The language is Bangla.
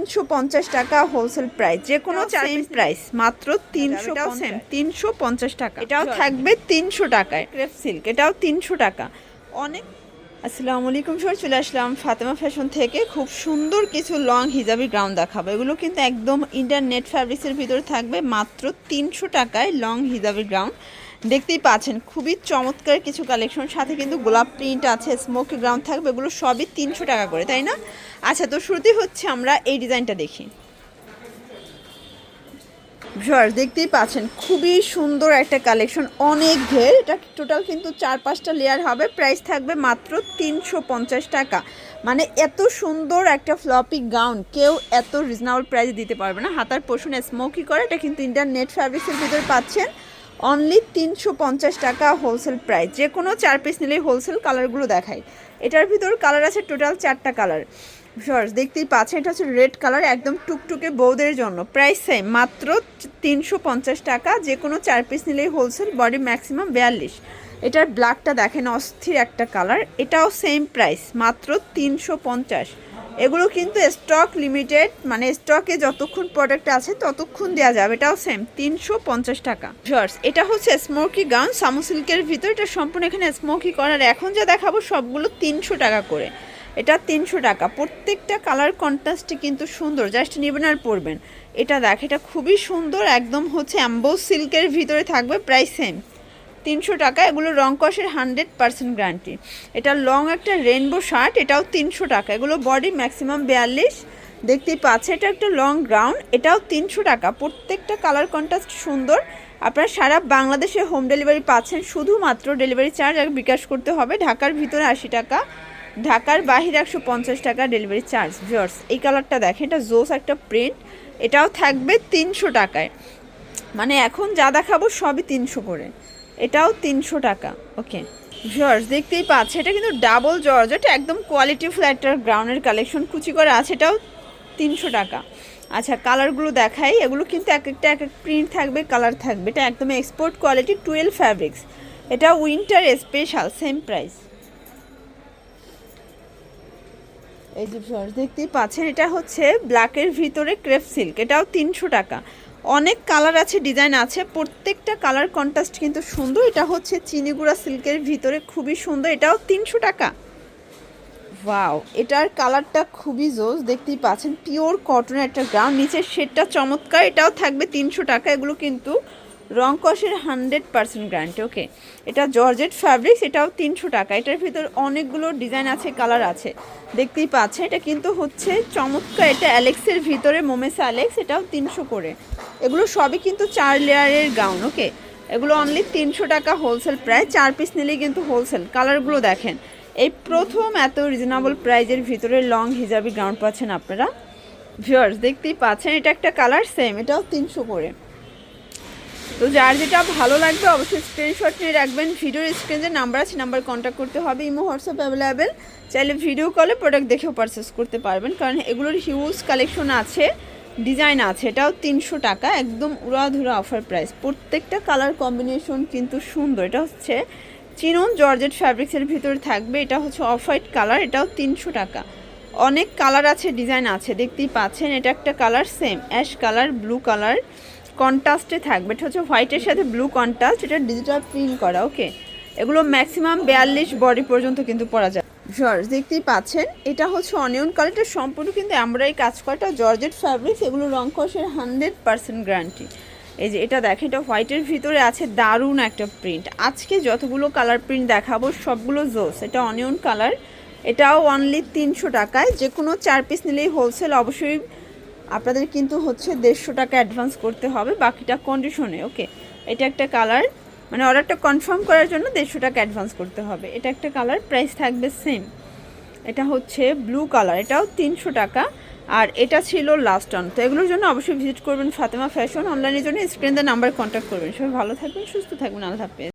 350 টাকা হোলসেল প্রাইস, যে কোনো সেম প্রাইস মাত্র 350 টাকা। এটাও থাকবে 300 টাকায়। ক্রেপ সিল্ক এটাও 300 টাকা। অনেক আসসালামু আলাইকুম সবাই, চলে আসলাম ফাতেমা ফ্যাশন থেকে। খুব সুন্দর কিছু লং হিজাবি গ্রাউন্ড দেখাবো। এগুলো কিন্তু একদম ইন্ডিয়ান নেট ফ্যাব্রিক্সের ভিতরে থাকবে মাত্র 300 টাকায় লং হিজাবি গ্রাউন্ড। দেখতেই পাচ্ছেন খুবই চমৎকার কিছু কালেকশন, সাথে কিন্তু গোলাপ প্রিন্ট আছে, স্মোকি গ্রাউন্ড থাকবে। এগুলো সবই 300 টাকা করে, তাই না? আচ্ছা, তো শুরুতেই হচ্ছে আমরা এই ডিজাইনটা দেখি। ভিউয়ার্স দেখতেই পাচ্ছেন খুবই সুন্দর একটা কালেকশন, অনেক ঘের। এটা টোটাল কিন্তু 4-5টা লেয়ার হবে। প্রাইস থাকবে মাত্র 350 টাকা। মানে এত সুন্দর একটা ফ্লপি গাউন কেউ এত রিজনেবল প্রাইসে দিতে পারবে না। হাতার পোর্শনে স্মোকি করে, এটা কিন্তু ইন্ডিয়ান নেট ফ্যাব্রিক্সের ভিতরে পাচ্ছেন অনলি 350 টাকা হোলসেল প্রাইস। যে কোনো 4 পিস নিলেই হোলসেল। কালারগুলো দেখাই। এটার ভিতর কালার আছে টোটাল 4টা কালার। ভিউয়ার্স দেখতেই পাচ্ছেন, এটা হচ্ছে রেড কালার, একদম টুকটুকে বউদের জন্য। প্রাইস সেম মাত্র 350 টাকা। যে কোনো 4 পিস নিলেই হোলসেল। Body maximum 42। এটার ব্ল্যাকটা দেখেন অস্থির একটা কালার, এটাও সেম প্রাইস মাত্র 350। এগুলো কিন্তু স্টক লিমিটেড, মানে স্টকে যতক্ষণ প্রোডাক্ট আছে ততক্ষণ দেওয়া যাবে। এটাও সেম 350 টাকা। ভিউয়ার্স এটা হচ্ছে স্মোকি গাউন সামু সিল্কের ভিতর। এটা সম্পূর্ণ এখানে স্মোকি করার। এখন যা দেখাবো সবগুলো 300 টাকা করে। এটা 300 টাকা। প্রত্যেকটা কালার কন্ট্রাস্টে কিন্তু সুন্দর, জাস্ট নেবেন আর পরবেন। এটা দেখ, এটা খুবই সুন্দর, একদম হচ্ছে অ্যাম্বোস সিল্কের ভিতরে থাকবে। প্রাইস সেম 300 টাকা। এগুলো রং কষের 100% গ্যারান্টি। এটা লং একটা রেনবো শার্ট, এটাও 300 টাকা। এগুলো বডি ম্যাক্সিমাম 42। দেখতেই পাচ্ছে এটা একটা লং গ্রাউন্ড, এটাও 300 টাকা। প্রত্যেকটা কালার কন্ট্রাস্ট সুন্দর। আপনারা সারা বাংলাদেশে হোম ডেলিভারি পাচ্ছেন, শুধুমাত্র ডেলিভারি চার্জ আগে বিকাশ করতে হবে। ঢাকার ভিতরে 80 টাকা, ঢাকার বাহিরে 150 টাকা ডেলিভারি চার্জ। ভিউয়ার্স এই কালারটা দেখেন, এটা জোস একটা প্রিন্ট, এটাও থাকবে 300 টাকায়। মানে এখন যা দেখাবো সবই 300 করে। এটাও 300 টাকা। ওকে ভিউয়ার্স দেখতেই পাচ্ছে, এটা কিন্তু ডাবল জর্জেট, একদম কোয়ালিটিফুল একটা গ্রাউন্ডের কালেকশন, কুচি করা আছে। এটাও 300 টাকা। আচ্ছা কালারগুলো দেখাই। এগুলো কিন্তু এক একটা এক এক প্রিন্ট থাকবে, কালার থাকবে। এটা একদম এক্সপোর্ট কোয়ালিটি 12 ফ্যাব্রিক্স। এটা উইন্টার স্পেশাল, সেম প্রাইস। এই যে ভিউয়ার্স দেখতেই পাচ্ছেন, এটা হচ্ছে ব্ল্যাকের ভিতরে ক্রেপ সিল্ক, এটাও 300 টাকা। অনেক কালার আছে, ডিজাইন আছে, প্রত্যেকটা কালার কন্ট্রাস্ট কিন্তু সুন্দর। এটা হচ্ছে চিনিগুড়া সিল্কের ভিতরে, খুবই সুন্দর, এটাও 300 টাকা। ওয়াও, এটার কালারটা খুবই জোস, দেখতেই পাচ্ছেন পিওর কটনের একটা গ্রাউন্ড, নিচের শেডটা চমৎকার। এটাও থাকবে 300 টাকা। এগুলো কিন্তু রং কষের 100% গ্যারান্টি। ওকে, এটা জর্জেট ফ্যাব্রিক্স, এটাও 300 টাকা। এটার ভিতর অনেকগুলো ডিজাইন আছে, কালার আছে, দেখতেই পাচ্ছে। এটা কিন্তু হচ্ছে চমৎকার, এটা অ্যালেক্সের ভিতরে, মোমেসা অ্যালেক্স, এটাও 300 করে। এগুলো সবই কিন্তু 4 লেয়ারের গাউন। ওকে, এগুলো অনলি 300 টাকা হোলসেল প্রাইস। 4 পিস নিলেই কিন্তু হোলসেল। কালারগুলো দেখেন, এই প্রথম এত রিজনেবল প্রাইজের ভিতরে লং হিজাবি গাউন পাচ্ছেন আপনারা। ভিউয়ার্স দেখতেই পাচ্ছেন, এটা একটা কালার সেম, এটাও 300 করে। তো যার যেটা ভালো লাগবে অবশ্যই স্ক্রিনশট নিয়ে রাখবেন। ভিডিওর স্ক্রিনে যে নাম্বার আছে, নাম্বার কন্ট্যাক্ট করতে হবে। Imo WhatsApp available. চাইলে ভিডিও কলে প্রোডাক্ট দেখেও পারচেস করতে পারবেন, কারণ এগুলোর হিউজ কালেকশন আছে, ডিজাইন আছে। এটাও 300 টাকা, একদম উড়াধুরা অফার প্রাইস। প্রত্যেকটা কালার কম্বিনেশন কিন্তু সুন্দর। এটা হচ্ছে চিনন জর্জেট ফ্যাব্রিক্সের ভিতরে থাকবে। এটা হচ্ছে অফ হোয়াইট কালার, এটাও 300 টাকা। অনেক কালার আছে, ডিজাইন আছে, দেখতেই পাচ্ছেন। এটা একটা colour same ash colour, blue colour কন্ট্রাস্টে থাকবে। এটা হচ্ছে হোয়াইটের সাথে ব্লু কন্ট্রাস্ট, এটা ডিজিটাল প্রিন্ট করা। ওকে, এগুলো ম্যাক্সিমাম 42 বডি পর্যন্ত কিন্তু পরা যায়। ভিউয়ার্স দেখতেই পাচ্ছেন, এটা হচ্ছে অনিয়ন কালারটা, সম্পূর্ণ কিন্তু আমরাই কাজ করাটা জর্জেট ফ্যাব্রিক্স। এগুলো রং কষের 100% গ্যারান্টি। এই যে এটা দেখেন, এটা হোয়াইটের ভিতরে আছে, দারুণ একটা প্রিন্ট। আজকে যতগুলো কালার প্রিন্ট দেখাবো সবগুলো জোস। এটা অনিয়ন কালার, এটাও অনলি 300 টাকায়। যে কোনো 4 পিস নিলেই হোলসেল। অবশ্যই আপনাদের কিন্তু হচ্ছে 150 টাকা অ্যাডভান্স করতে হবে, বাকিটা কন্ডিশনে। ওকে, এটা একটা কালার, মানে অর্ডারটা কনফার্ম করার জন্য 150 টাকা অ্যাডভান্স করতে হবে। এটা একটা কালার, প্রাইস থাকবে সেম। এটা হচ্ছে ব্লু কালার, এটাও 300 টাকা। আর এটা ছিল লাস্ট অন। তো এগুলোর জন্য অবশ্যই ভিজিট করবেন ফাতেমা ফ্যাশন। অনলাইনের জন্য স্ক্রিনে নাম্বার কন্ট্যাক্ট করবেন। সবাই ভালো থাকবেন, সুস্থ থাকবেন, আল্লাহ হাফেজ।